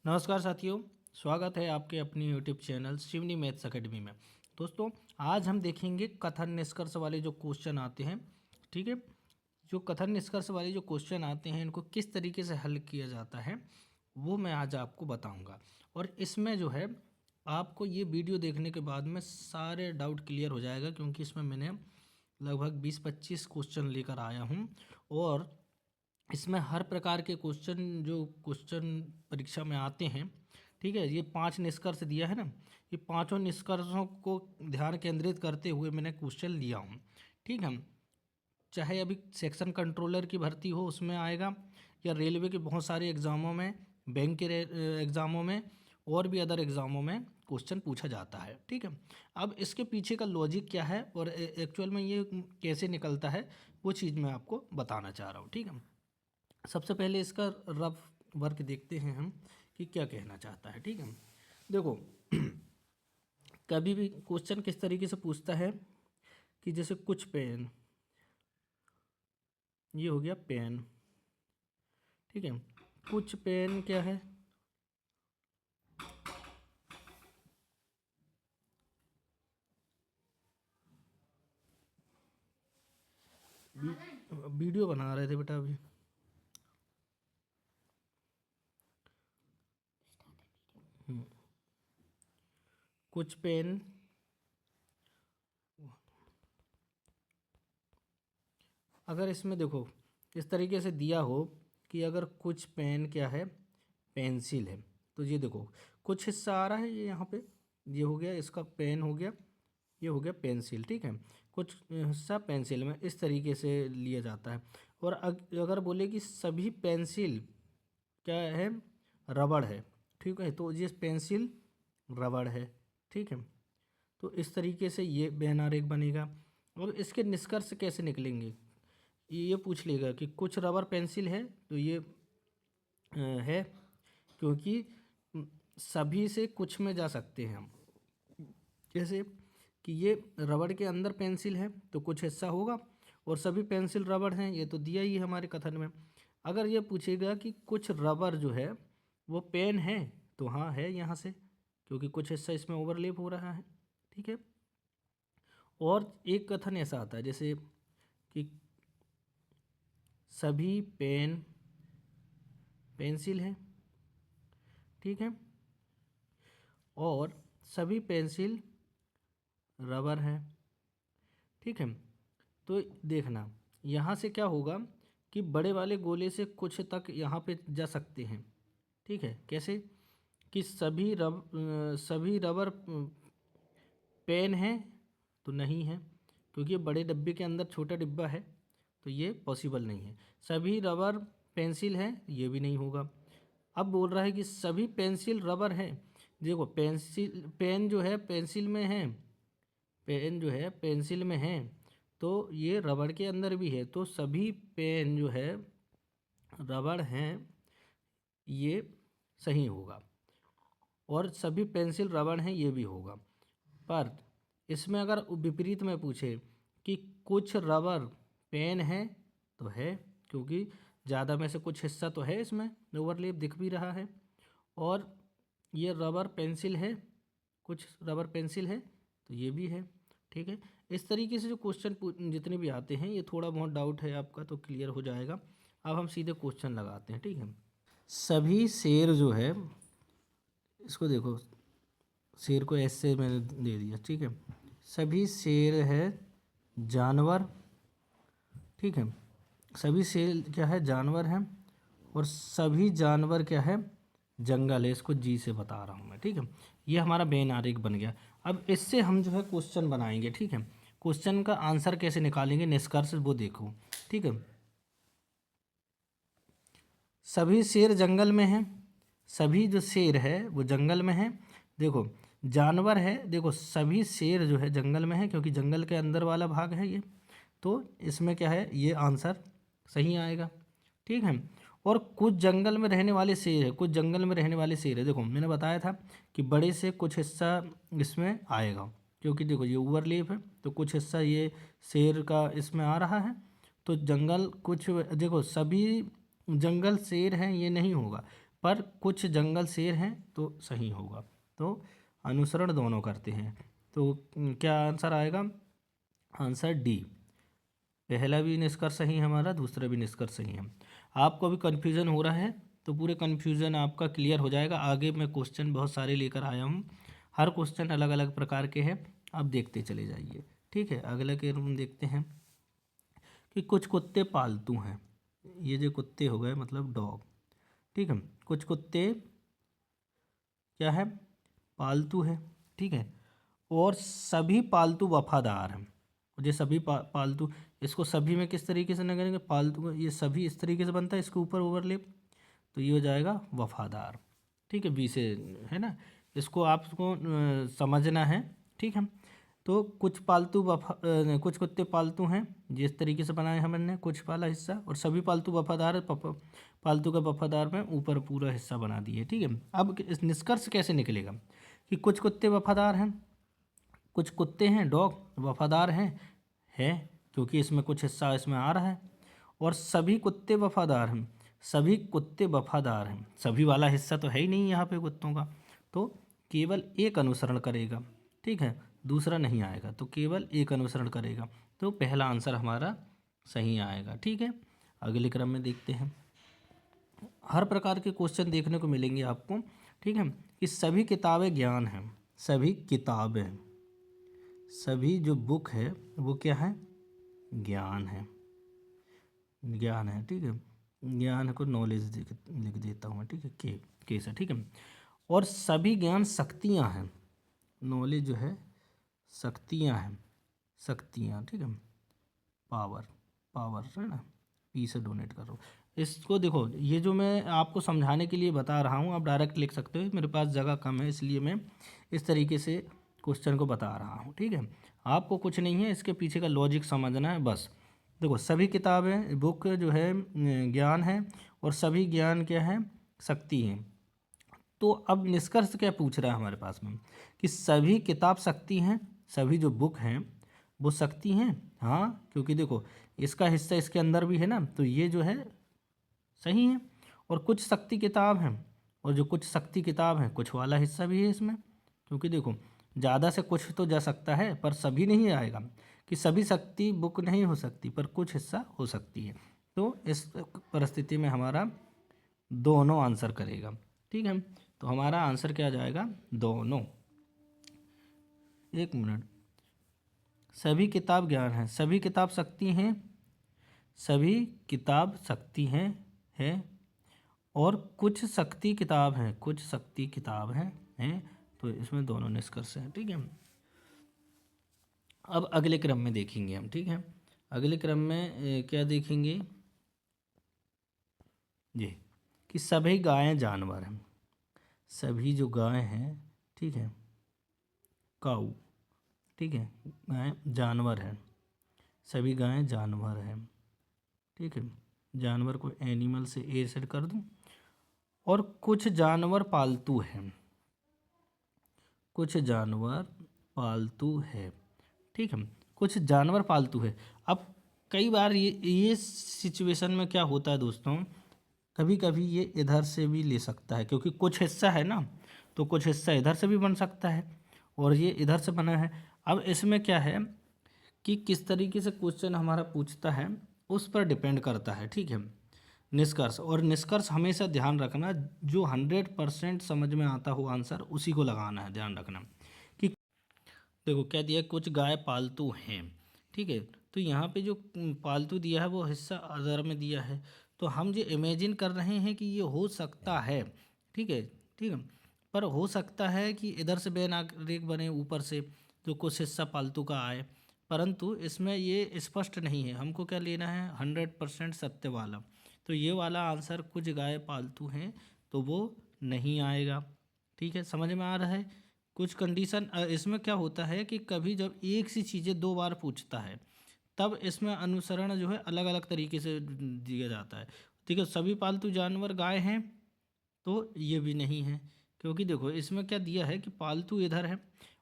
नमस्कार साथियों, स्वागत है आपके अपनी YouTube channel Shivani maths academy में। दोस्तों, आज हम देखेंगे कथन निष्कर्ष वाले जो क्वेश्चन आते हैं। ठीक है, जो कथन निष्कर्ष वाले जो क्वेश्चन आते हैं इनको किस तरीके से हल किया जाता है वो मैं आज आपको बताऊंगा। और इसमें जो है आपको ये वीडियो देखने के बाद में सारे डाउट क्लियर हो जाएगा, क्योंकि इसमें मैंने लगभग 20-25 क्वेश्चन लेकर आया हूँ। और इसमें हर प्रकार के क्वेश्चन जो क्वेश्चन परीक्षा में आते हैं, ठीक है, ये 5 निष्कर्ष दिया है ना, ये पांचों निष्कर्षों को ध्यान केंद्रित करते हुए मैंने क्वेश्चन लिया हूँ। ठीक है, चाहे अभी सेक्शन कंट्रोलर की भर्ती हो उसमें आएगा, या रेलवे के बहुत सारे एग्ज़ामों में, बैंक के एग्ज़ामों में और भी अदर एग्ज़ामों में क्वेश्चन पूछा जाता है। ठीक है, अब इसके पीछे का लॉजिक क्या है और एक्चुअल में ये कैसे निकलता है वो चीज़ मैं आपको बताना चाह रहा हूँ। ठीक है, सबसे पहले इसका रफ वर्क देखते हैं हम कि क्या कहना चाहता है। ठीक है, देखो कभी भी क्वेश्चन किस तरीके से पूछता है कि जैसे कुछ पेन, ये हो गया पेन। ठीक है, कुछ पेन क्या है, वीडियो बना रहे थे बेटा अभी। कुछ पेन अगर इसमें देखो इस तरीके से दिया हो कि अगर कुछ पेन क्या है, पेंसिल है, तो ये देखो कुछ हिस्सा आ रहा है, ये यहाँ पे ये हो गया, इसका पेन हो गया, ये हो गया पेंसिल। ठीक है, कुछ हिस्सा पेंसिल में इस तरीके से लिया जाता है। और अगर बोले कि सभी पेंसिल क्या है, रबड़ है, ठीक है, तो ये पेंसिल रबड़ है। ठीक है, तो इस तरीके से ये बेन आरेख बनेगा। और इसके निष्कर्ष कैसे निकलेंगे, ये पूछ लेगा कि कुछ रबर पेंसिल है, तो ये है, क्योंकि सभी से कुछ में जा सकते हैं हम। जैसे कि ये रबड़ के अंदर पेंसिल है तो कुछ हिस्सा होगा, और सभी पेंसिल रबड़ हैं, ये तो दिया ही है हमारे कथन में। अगर ये पूछेगा कि कुछ रबर जो है वो पेन है, तो हाँ है यहाँ से, क्योंकि कुछ हिस्सा इसमें ओवरलैप हो रहा है। ठीक है, और एक कथन ऐसा आता है जैसे कि सभी पेन पेंसिल है, ठीक है, और सभी पेंसिल रबर है। ठीक है, तो देखना यहाँ से क्या होगा कि बड़े वाले गोले से कुछ तक यहाँ पे जा सकते हैं। ठीक है, कैसे कि सभी रबर पेन है, तो नहीं है, क्योंकि ये बड़े डिब्बे के अंदर छोटा डिब्बा है, तो ये पॉसिबल नहीं है। सभी रबर पेंसिल है, ये भी नहीं होगा। अब बोल रहा है कि सभी पेंसिल रबर है। देखो पेंसिल पेन जो है पेंसिल में है, पेन जो है पेंसिल में है, तो ये रबड़ के अंदर भी है, तो सभी पेन जो है रबड़ हैं, ये सही होगा। और सभी पेंसिल रबड़ हैं, ये भी होगा। पर इसमें अगर विपरीत में पूछे कि कुछ रबर पेन है, तो है, क्योंकि ज़्यादा में से कुछ हिस्सा तो है इसमें, ओवरलैप दिख भी रहा है। और ये रबर पेंसिल है, कुछ रबर पेंसिल है, तो ये भी है। ठीक है, इस तरीके से जो क्वेश्चन जितने भी आते हैं, ये थोड़ा बहुत डाउट है आपका तो क्लियर हो जाएगा। अब हम सीधे क्वेश्चन लगाते हैं। ठीक है, सभी शेर जो है, इसको देखो, शेर को ऐसे मैंने दे दिया। ठीक है, सभी शेर है जानवर। ठीक है, सभी शेर क्या है, जानवर हैं, और सभी जानवर क्या है, जंगल है। इसको जी से बता रहा हूँ मैं। ठीक है, ये हमारा बेन आरेख बन गया। अब इससे हम जो है क्वेश्चन बनाएंगे। ठीक है, क्वेश्चन का आंसर कैसे निकालेंगे, निष्कर्ष वो देखो। ठीक है, सभी शेर जंगल में हैं, सभी जो शेर है वो जंगल में है। देखो जानवर है, देखो सभी शेर जो है जंगल में है, क्योंकि जंगल के अंदर वाला भाग है ये, तो इसमें क्या है, ये आंसर सही आएगा। ठीक है, और कुछ जंगल में रहने वाले शेर है, कुछ जंगल में रहने वाले शेर है। देखो मैंने बताया था कि बड़े से कुछ हिस्सा इसमें आएगा, क्योंकि देखो ये ओवरलैप है, तो कुछ हिस्सा ये शेर का इसमें आ रहा है। तो जंगल कुछ, देखो सभी जंगल शेर हैं, ये नहीं होगा, पर कुछ जंगल शेर हैं तो सही होगा। तो अनुसरण दोनों करते हैं, तो क्या आंसर आएगा? आंसर डी, पहला भी निष्कर्ष सही है हमारा, दूसरा भी निष्कर्ष सही है। आपको अभी कन्फ्यूज़न हो रहा है तो पूरे कन्फ्यूज़न आपका क्लियर हो जाएगा। आगे मैं क्वेश्चन बहुत सारे लेकर आया हूँ, हर क्वेश्चन अलग अलग प्रकार के हैं, आप देखते चले जाइए। ठीक है, अगले के रूम देखते हैं कि कुछ कुत्ते पालतू हैं। ये जो कुत्ते हो गए मतलब डॉग, ठीक है। कुछ कुत्ते क्या है? पालतू है, ठीक है। और सभी पालतू वफादार हैं। और ये सभी पालतू, इसको सभी में किस तरीके से न करेंगे? पालतू, ये सभी इस तरीके से बनता है, इसके ऊपर ओवरलेप, तो ये हो जाएगा वफादार। ठीक है, बी से है ना, इसको आपको समझना है। ठीक है, तो कुछ कुछ कुत्ते पालतू हैं, जिस तरीके से बनाए हमने कुछ वाला हिस्सा, और सभी पालतू वफादार है, पालतू का वफादार में ऊपर पूरा हिस्सा बना दिए। ठीक है, अब इस निष्कर्ष कैसे निकलेगा कि कुछ कुत्ते वफादार हैं, कुछ कुत्ते हैं डॉग वफादार हैं, है क्योंकि इसमें कुछ हिस्सा इसमें आ रहा है, और सभी कुत्ते वफादार हैं, सभी कुत्ते वफादार हैं, सभी वाला हिस्सा तो है ही नहीं यहाँ पे कुत्तों का, तो केवल एक अनुसरण करेगा। ठीक है, दूसरा नहीं आएगा, तो केवल एक अनुसरण करेगा, तो पहला आंसर हमारा सही आएगा। ठीक है, अगले क्रम में देखते हैं। हर प्रकार के क्वेश्चन देखने को मिलेंगे आपको। ठीक है, कि सभी किताबें ज्ञान हैं, सभी किताबें, सभी जो बुक है वो क्या है? ज्ञान है, ज्ञान है। ठीक है, ज्ञान को नॉलेज लिख देता हूँ मैं। ठीक है, के से, ठीक है। और सभी ज्ञान शक्तियाँ हैं, नॉलेज जो है शक्तियाँ हैं, शक्तियाँ, ठीक है, पावर, पावर है ना, पी से डोनेट कर रहा हूँ। इसको देखो, ये जो मैं आपको समझाने के लिए बता रहा हूँ, आप डायरेक्ट लिख सकते हो, मेरे पास जगह कम है इसलिए मैं इस तरीके से क्वेश्चन को बता रहा हूँ। ठीक है, आपको कुछ नहीं है, इसके पीछे का लॉजिक समझना है बस। देखो, सभी किताबें बुक जो है ज्ञान है, और सभी ज्ञान क्या है? शक्ति है। तो अब निष्कर्ष क्या पूछ रहा है हमारे पास में कि सभी किताब शक्ति हैं, सभी जो बुक हैं वो शक्ति हैं। हाँ, क्योंकि देखो इसका हिस्सा इसके अंदर भी है ना, तो ये जो है सही है। और कुछ शक्ति किताब हैं, और जो कुछ शक्ति किताब हैं कुछ वाला हिस्सा भी है इसमें, क्योंकि देखो ज़्यादा से कुछ तो जा सकता है पर सभी नहीं आएगा, कि सभी शक्ति बुक नहीं हो सकती पर कुछ हिस्सा हो सकती है। तो इस परिस्थिति में हमारा दोनों आंसर करेगा। ठीक है, तो हमारा आंसर क्या जाएगा? दोनों। एक मिनट, सभी किताब ज्ञान है, सभी किताब शक्ति हैं, सभी किताब शक्ति है, और कुछ शक्ति किताब हैं, कुछ शक्ति किताब हैं, तो इसमें दोनों निष्कर्ष हैं। ठीक है, अब अगले क्रम में देखेंगे हम। ठीक है, अगले क्रम में क्या देखेंगे जी, कि सभी गायें जानवर हैं, सभी जो गाय हैं, ठीक है, काऊ, ठीक है, गाय जानवर है, सभी गायें जानवर हैं। ठीक है, जानवर को एनिमल से ए सेट कर दूं, और कुछ जानवर पालतू हैं, कुछ जानवर पालतू है। ठीक है, कुछ जानवर पालतू है। अब कई बार ये सिचुएशन में क्या होता है दोस्तों, कभी कभी ये इधर से भी ले सकता है, क्योंकि कुछ हिस्सा है ना, तो कुछ हिस्सा इधर से भी बन सकता है, और ये इधर से बना है। अब इसमें क्या है कि किस तरीके से क्वेश्चन हमारा पूछता है उस पर डिपेंड करता है। ठीक है, निष्कर्ष, और निष्कर्ष हमेशा ध्यान रखना, जो 100% समझ में आता हो आंसर उसी को लगाना है, ध्यान रखना। कि देखो क्या दिया, कुछ गाय पालतू हैं। ठीक है, तो यहाँ पे जो पालतू दिया है वो हिस्सा अदर में दिया है, तो हम जो इमेजिन कर रहे हैं कि ये हो सकता है। ठीक है, ठीक है, पर हो सकता है कि इधर से बेनागरिक बने, ऊपर से जो कुछ हिस्सा पालतू का आए, परंतु इसमें ये स्पष्ट नहीं है। हमको क्या लेना है? 100% सत्य वाला। तो ये वाला आंसर कुछ गाय पालतू हैं तो वो नहीं आएगा। ठीक है, समझ में आ रहा है? कुछ कंडीशन इसमें क्या होता है कि कभी जब एक सी चीज़ें दो बार पूछता है तब इसमें अनुसरण जो है अलग अलग तरीके से दिया जाता है। ठीक है, सभी पालतू जानवर गाय हैं तो ये भी नहीं है, क्योंकि देखो इसमें क्या दिया है कि पालतू इधर है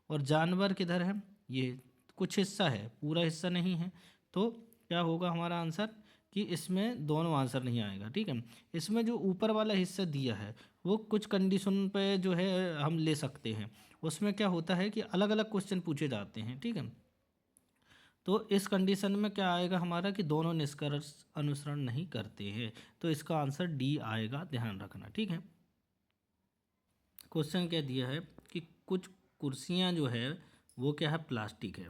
और जानवर किधर है, ये कुछ हिस्सा है, पूरा हिस्सा नहीं है। तो क्या होगा हमारा आंसर कि इसमें दोनों आंसर नहीं आएगा। ठीक है, इसमें जो ऊपर वाला हिस्सा दिया है वो कुछ कंडीशन पे जो है हम ले सकते हैं। उसमें क्या होता है कि अलग अलग क्वेश्चन पूछे जाते हैं, ठीक है। तो इस कंडीशन में क्या आएगा हमारा कि दोनों निष्कर्ष अनुसरण नहीं करते हैं, तो इसका आंसर डी आएगा, ध्यान रखना, ठीक है। क्वेश्चन क्या दिया है कि कुछ कुर्सियां जो है वो क्या है, प्लास्टिक है,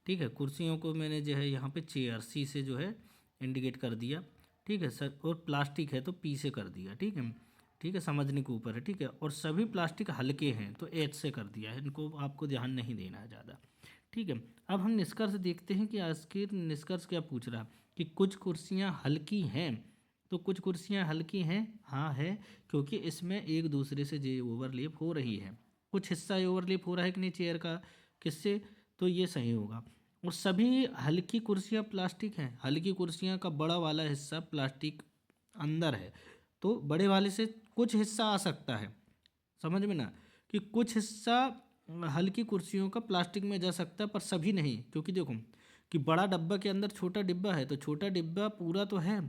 ठीक है। कुर्सियों को मैंने जो है यहाँ पे चेयर सी से जो है इंडिकेट कर दिया, ठीक है सर, और प्लास्टिक है तो पी से कर दिया, ठीक है, ठीक है, समझने के ऊपर है, ठीक है। और सभी प्लास्टिक हल्के हैं तो एच से कर दिया है, इनको आपको ध्यान नहीं देना है ज़्यादा, ठीक है। अब हम निष्कर्ष देखते हैं कि आखिर निष्कर्ष क्या पूछ रहा है कि कुछ कुर्सियाँ हल्की हैं, तो कुछ कुर्सियाँ हल्की हैं, हाँ है, क्योंकि इसमें एक दूसरे से जे ओवरलेप हो रही है, कुछ हिस्सा ओवरलेप हो रहा है कि नहीं चेयर का, किससे, तो ये सही होगा। और सभी हल्की कुर्सियाँ प्लास्टिक हैं, हल्की कुर्सियाँ का बड़ा वाला हिस्सा प्लास्टिक अंदर है, तो बड़े वाले से कुछ हिस्सा आ सकता है, समझ में ना, कि कुछ हिस्सा हल्की कुर्सियों का प्लास्टिक में जा सकता है पर सभी नहीं, क्योंकि देखो कि बड़ा डब्बा के अंदर छोटा डिब्बा है तो छोटा डिब्बा पूरा तो है,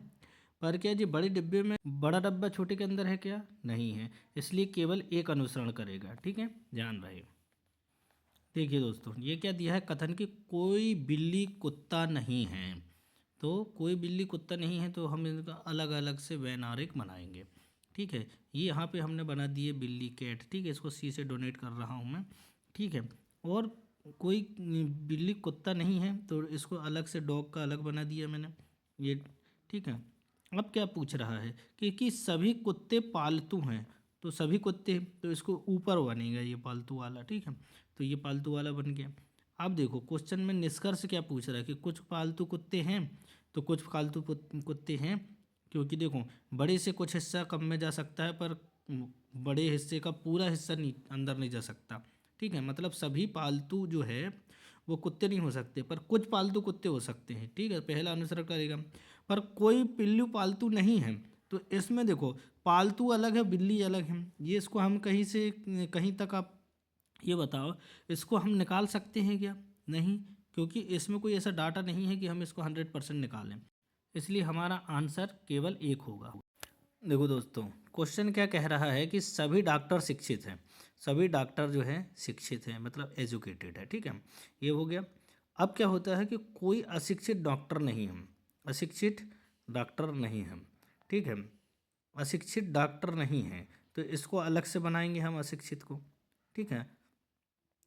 पर क्या जी बड़े डिब्बे में बड़ा डब्बा छोटे के अंदर है क्या, नहीं है, इसलिए केवल एक अनुसरण करेगा, ठीक है, ध्यान रहे। देखिए दोस्तों ये क्या दिया है कथन कि कोई बिल्ली कुत्ता नहीं है, तो कोई बिल्ली कुत्ता नहीं है तो हम इनका अलग अलग से वैनारिक बनाएंगे, ठीक है। ये यहाँ पे हमने बना दिए बिल्ली कैट, ठीक है, इसको सी से डोनेट कर रहा हूँ मैं, ठीक है। और कोई बिल्ली कुत्ता नहीं है तो इसको अलग से डॉग का अलग बना दिया मैंने ये, ठीक है। अब क्या पूछ रहा है कि सभी कुत्ते पालतू हैं, तो सभी कुत्ते, तो इसको ऊपर बनेगा ये पालतू वाला, ठीक है, तो ये पालतू वाला बन गया। अब देखो क्वेश्चन में निष्कर्ष क्या पूछ रहा है कि कुछ पालतू कुत्ते हैं, तो कुछ पालतू कुत्ते हैं, क्योंकि देखो बड़े से कुछ हिस्सा कम में जा सकता है पर बड़े हिस्से का पूरा हिस्सा नहीं अंदर नहीं जा सकता, ठीक है। मतलब सभी पालतू जो है वो कुत्ते नहीं हो सकते पर कुछ पालतू कुत्ते हो सकते हैं, ठीक है, पहला अनुसरण करेगा। पर कोई पिल्लू पालतू नहीं है, तो इसमें देखो पालतू अलग है बिल्ली अलग है, ये इसको हम कहीं से कहीं तक आप ये बताओ इसको हम निकाल सकते हैं क्या, नहीं, क्योंकि इसमें कोई ऐसा डाटा नहीं है कि हम इसको 100% निकालें, इसलिए हमारा आंसर केवल एक होगा। देखो दोस्तों क्वेश्चन क्या कह रहा है कि सभी डॉक्टर शिक्षित हैं, सभी डॉक्टर जो हैं शिक्षित हैं मतलब एजुकेटेड है, ठीक है, ये हो गया। अब क्या होता है कि कोई अशिक्षित डॉक्टर नहीं है, अशिक्षित डॉक्टर नहीं है, ठीक है, अशिक्षित डॉक्टर नहीं है, तो इसको अलग से बनाएंगे हम अशिक्षित को, ठीक है,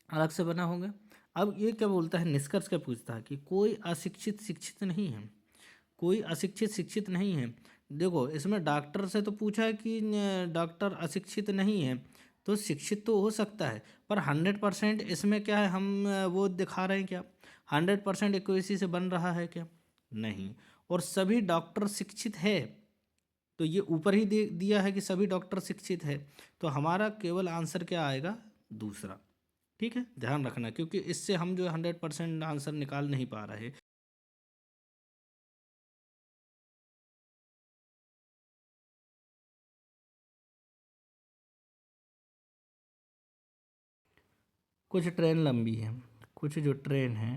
अलग से बना होगा। अब ये क्या बोलता है निष्कर्ष क्या पूछता है कि कोई अशिक्षित शिक्षित नहीं है, कोई अशिक्षित शिक्षित नहीं है। देखो इसमें डॉक्टर से तो पूछा है कि डॉक्टर अशिक्षित नहीं है, तो शिक्षित तो हो सकता है पर 100% इसमें क्या है हम वो दिखा रहे हैं क्या, 100% एक्यूरेसी से बन रहा है क्या, नहीं। और सभी डॉक्टर शिक्षित है, तो ये ऊपर ही दे दिया है कि सभी डॉक्टर शिक्षित है, तो हमारा केवल आंसर क्या आएगा, दूसरा, ठीक है, ध्यान रखना, क्योंकि इससे हम जो 100% आंसर निकाल नहीं पा रहे। कुछ ट्रेन लंबी है, कुछ जो ट्रेन है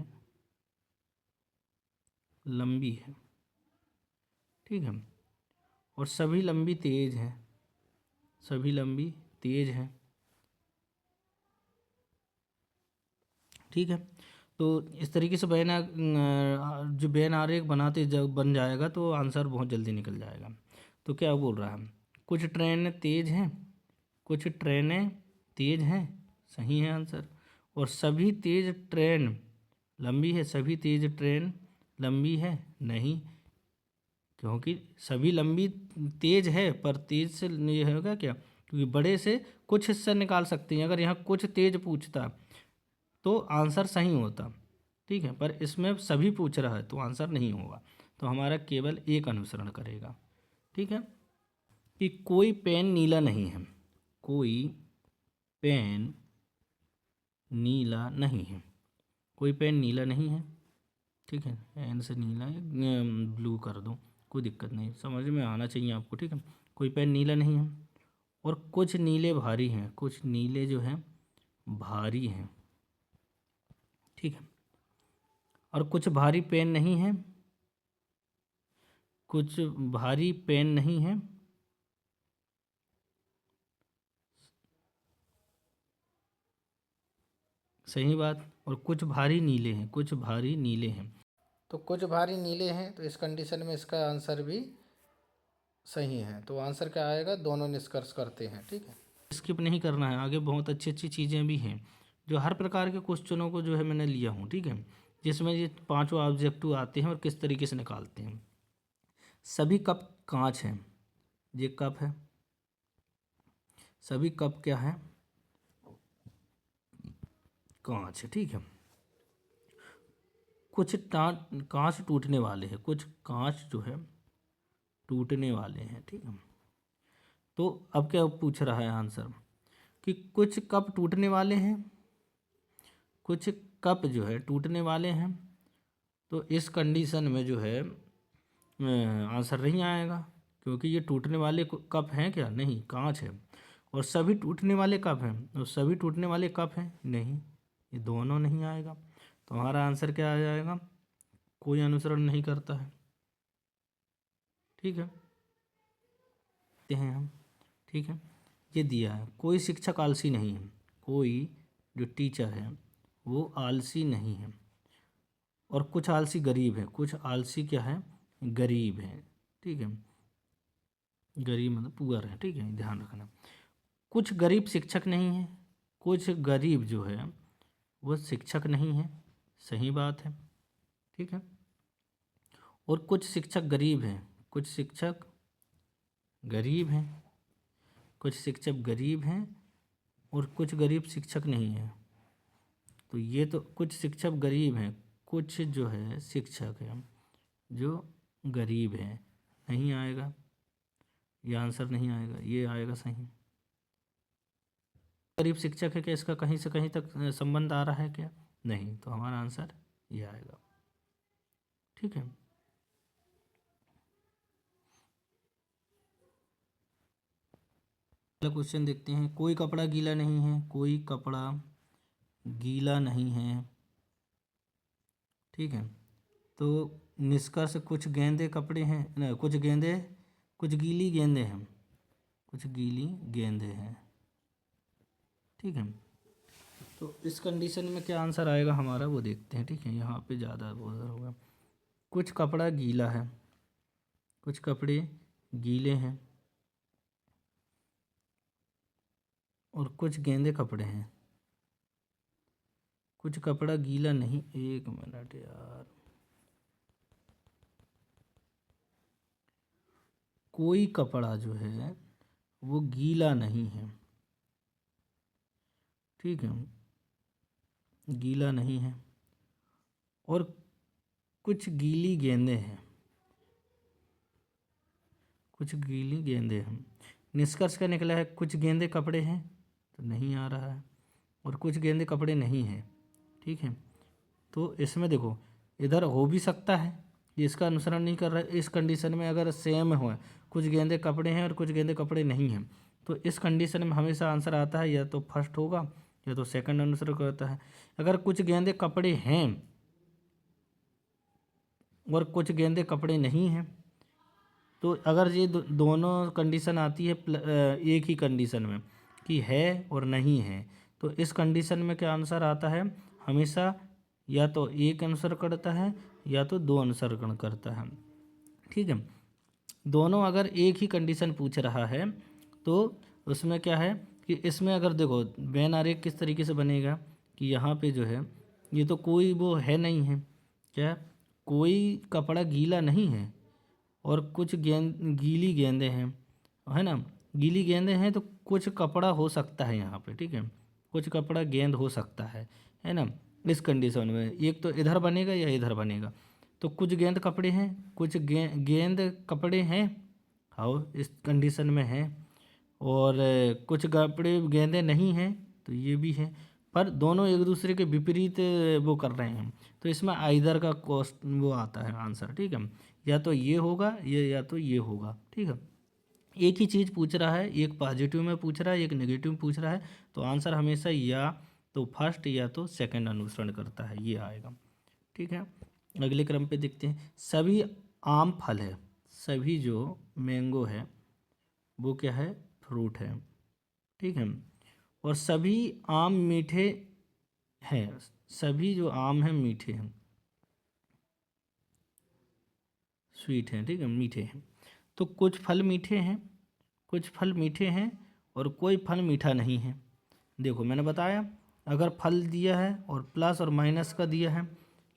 लंबी है, ठीक है, और सभी लंबी तेज है, सभी लंबी तेज है, ठीक है। तो इस तरीके से जो बैन आरेख बनाते जब बन जाएगा तो आंसर बहुत जल्दी निकल जाएगा। तो क्या बोल रहा है, कुछ ट्रेनें तेज हैं, कुछ ट्रेनें तेज हैं, सही है आंसर। और सभी तेज ट्रेन लंबी है, सभी तेज ट्रेन लंबी है, नहीं, क्योंकि सभी लंबी तेज है पर तेज से ये होगा क्या, क्योंकि बड़े से कुछ हिस्सा निकाल सकते हैं, अगर यहाँ कुछ तेज पूछता तो आंसर सही होता, ठीक है, पर इसमें सभी पूछ रहा है तो आंसर नहीं होगा, तो हमारा केवल एक अनुसरण करेगा, ठीक है। कि कोई पेन नीला नहीं है, कोई पेन नीला नहीं है, कोई पेन नीला नहीं है, ठीक है, एन से नीला ब्लू कर दो, कोई दिक्कत नहीं, समझ में आना चाहिए आपको, ठीक है। कोई पेन नीला नहीं है, और कुछ नीले भारी हैं, कुछ नीले जो हैं भारी हैं, ठीक है, और कुछ भारी पेन नहीं है, कुछ भारी पेन नहीं है, सही बात। और कुछ भारी नीले हैं, कुछ भारी नीले हैं, तो कुछ भारी नीले हैं, तो इस कंडीशन में इसका आंसर भी सही है। तो आंसर क्या आएगा, दोनों निष्कर्ष करते हैं। ठीक है, स्किप नहीं करना है, आगे बहुत अच्छी अच्छी चीज़ें भी हैं जो हर प्रकार के क्वेश्चनों को जो है मैंने लिया हूँ। ठीक है, जिसमें ये पांचों ऑब्जेक्टिव आते हैं और किस तरीके से निकालते हैं। सभी कप कांच हैं, ये कप है, सभी कप क्या है, कांच है। ठीक है, कुछ कांच टूटने वाले हैं, कुछ कांच जो है टूटने वाले हैं। ठीक है, तो अब क्या पूछ रहा है आंसर कि कुछ कप टूटने वाले हैं, कुछ कप जो है टूटने वाले हैं। तो इस कंडीशन में जो है आंसर नहीं आएगा, क्योंकि ये टूटने वाले कप हैं क्या, नहीं, कांच है। और सभी टूटने वाले कप हैं, और सभी टूटने वाले कप हैं, नहीं, ये दोनों नहीं आएगा। तो हमारा आंसर क्या आ जाएगा, कोई अनुसरण नहीं करता है। ठीक है, देखते हैं हम। ठीक है, ये दिया है, कोई शिक्षक आलसी नहीं है, कोई जो टीचर है वो आलसी नहीं है। और कुछ आलसी गरीब है, कुछ आलसी क्या है, गरीब है। ठीक है, गरीब मतलब पुअर है। ठीक है, ध्यान रखना। कुछ गरीब शिक्षक नहीं है, कुछ गरीब जो है वो शिक्षक नहीं है, सही बात है। ठीक है, और कुछ शिक्षक गरीब हैं, कुछ शिक्षक गरीब हैं, कुछ शिक्षक गरीब हैं, और कुछ गरीब शिक्षक नहीं है। तो ये तो कुछ शिक्षक गरीब हैं, कुछ जो है शिक्षक हैं जो गरीब हैं, नहीं आएगा, ये आंसर नहीं आएगा, ये आएगा सही। गरीब शिक्षक है क्या, इसका कहीं से कहीं तक संबंध आ रहा है क्या, नहीं, तो हमारा आंसर ये आएगा। ठीक है, अगला क्वेश्चन देखते हैं। कोई कपड़ा गीला नहीं है, कोई कपड़ा गीला नहीं है। ठीक है, तो निष्कर्ष कुछ गेंदे कपड़े हैं ना, कुछ गेंदे, कुछ गीली गेंदे हैं, कुछ गीली गेंदे हैं। ठीक है, तो इस कंडीशन में क्या आंसर आएगा हमारा वो देखते हैं। ठीक है, यहाँ पे ज़्यादा वो होगा। कुछ कपड़ा गीला है, कुछ कपड़े गीले हैं, और कुछ गेंदे कपड़े हैं, कुछ कपड़ा गीला नहीं, एक मिनट यार, कोई कपड़ा जो है वो गीला नहीं है। ठीक है, गीला नहीं है, और कुछ गीली गेंदें हैं, कुछ गीली गेंदें हैं। निष्कर्ष क्या निकला है, कुछ गेंदे कपड़े हैं, तो नहीं आ रहा है, और कुछ गेंदे कपड़े नहीं हैं। ठीक है, तो इसमें देखो, इधर हो भी सकता है ये इसका अनुसरण नहीं कर रहा है। इस कंडीशन में अगर सेम हो, कुछ गेंदे कपड़े हैं और कुछ गेंदे कपड़े नहीं हैं, तो इस कंडीशन में हमेशा आंसर आता है या तो फर्स्ट होगा या तो सेकंड अनुसरण करता है। अगर कुछ गेंदे कपड़े हैं और कुछ गेंदे कपड़े नहीं हैं, तो अगर ये दोनों कंडीशन आती है एक ही कंडीशन में कि है और नहीं है, तो इस कंडीशन में क्या आंसर आता है, हमेशा या तो एक अनुसरण करता है या तो दो अनुसरण करता है। ठीक है, दोनों अगर एक ही कंडीशन पूछ रहा है तो उसमें क्या है कि इसमें अगर देखो वेन आरेख किस तरीके से बनेगा कि यहाँ पे जो है ये तो कोई वो है नहीं है, क्या, कोई कपड़ा गीला नहीं है, और कुछ गीली गेंदें हैं, है ना, गीली गेंदें हैं, तो कुछ कपड़ा हो सकता है यहाँ पे। ठीक है, कुछ कपड़ा गेंद हो सकता है ना। इस कंडीशन में एक तो इधर बनेगा या इधर बनेगा, तो कुछ गेंद कपड़े हैं, कुछ गेंद कपड़े हैं, हाँ इस कंडीशन में है, और कुछ कपड़े गेंदे नहीं हैं, तो ये भी है, पर दोनों एक दूसरे के विपरीत वो कर रहे हैं, तो इसमें आइदर का कॉस्ट वो आता है आंसर। ठीक है, या तो ये होगा या तो ये होगा। ठीक है, एक ही चीज़ पूछ रहा है, एक पॉजिटिव में पूछ रहा है, एक नेगेटिव में पूछ रहा है, तो आंसर हमेशा या तो फर्स्ट या तो सेकंड अनुसरण करता है, ये आएगा। ठीक है, अगले क्रम पे देखते हैं। सभी आम फल है, सभी जो मैंगो है वो क्या है, फ्रूट है। ठीक है, और सभी आम मीठे है, सभी जो आम हैं मीठे हैं, स्वीट हैं, ठीक है, मीठे हैं। तो कुछ फल मीठे हैं, कुछ फल मीठे हैं और कोई फल मीठा नहीं है। देखो मैंने बताया, अगर फल दिया है और प्लस और माइनस का दिया है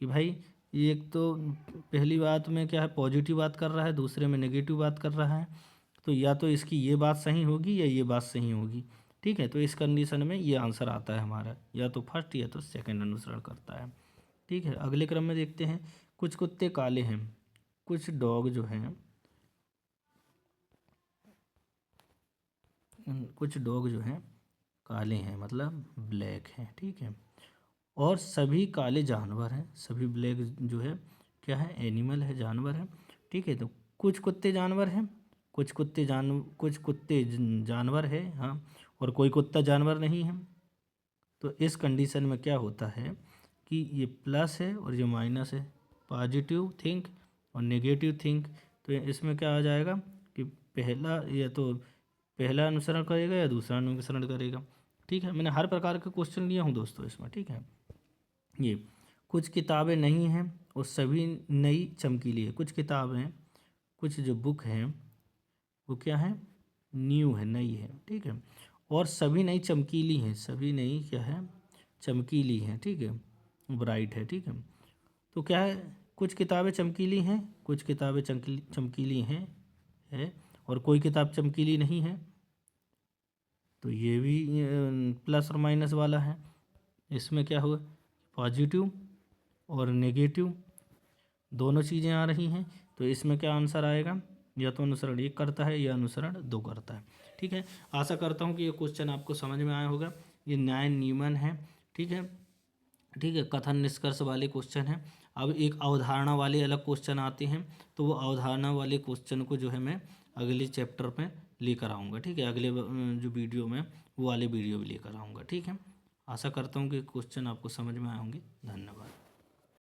कि भाई ये एक तो पहली बात में क्या है पॉजिटिव बात कर रहा है, दूसरे में नेगेटिव बात कर रहा है, तो या तो इसकी ये बात सही होगी या ये बात सही होगी, ठीक है। तो इस कंडीशन में ये आंसर आता है हमारा, या तो फर्स्ट या तो सेकंड अनुसरण करता है, ठीक है। अगले क्रम में देखते हैं, कुछ कुत्ते काले हैं, कुछ डॉग जो हैं, कुछ डॉग जो हैं काले हैं, मतलब ब्लैक हैं, ठीक है। और सभी काले जानवर हैं, सभी ब्लैक जो है क्या है, एनिमल है, जानवर है, ठीक है। तो कुछ कुत्ते जानवर हैं, कुछ कुत्ते जानवर है, हाँ, और कोई कुत्ता जानवर नहीं है। तो इस कंडीशन में क्या होता है कि ये प्लस है और ये माइनस है, पॉजिटिव थिंक और नेगेटिव थिंक। तो इसमें क्या आ जाएगा कि पहला या तो पहला अनुसरण करेगा या दूसरा अनुसरण करेगा, ठीक है। मैंने हर प्रकार के क्वेश्चन लिया हूँ दोस्तों इसमें, ठीक है। ये कुछ किताबें नहीं हैं और सभी नई चमकीली है, कुछ किताबें, कुछ जो बुक हैं वो क्या है, न्यू है, नई है, ठीक है। और सभी नई चमकीली हैं, सभी नई क्या है, चमकीली हैं, ठीक है, ब्राइट है, ठीक है। तो क्या है, कुछ किताबें चमकीली हैं, कुछ किताबें चमकीली हैं है, और कोई किताब चमकीली नहीं है। तो ये भी प्लस और माइनस वाला है। इसमें क्या हुआ, पॉजिटिव और नेगेटिव दोनों चीज़ें आ रही हैं। तो इसमें क्या आंसर आएगा, या तो अनुसरण 1 करता है या अनुसरण 2 करता है, ठीक है। आशा करता हूँ कि ये क्वेश्चन आपको समझ में आया होगा। ये न्याय नियमन है, ठीक है, ठीक है, कथन निष्कर्ष वाले क्वेश्चन हैं। अब एक अवधारणा वाले अलग क्वेश्चन आते हैं, तो वो अवधारणा वाले क्वेश्चन को जो है मैं अगले चैप्टर में लेकर आऊँगा, ठीक है, अगले जो वीडियो में वो वाले वीडियो भी लेकर आऊँगा, ठीक है। आशा करता हूँ कि क्वेश्चन आपको समझ में आए होंगे। धन्यवाद।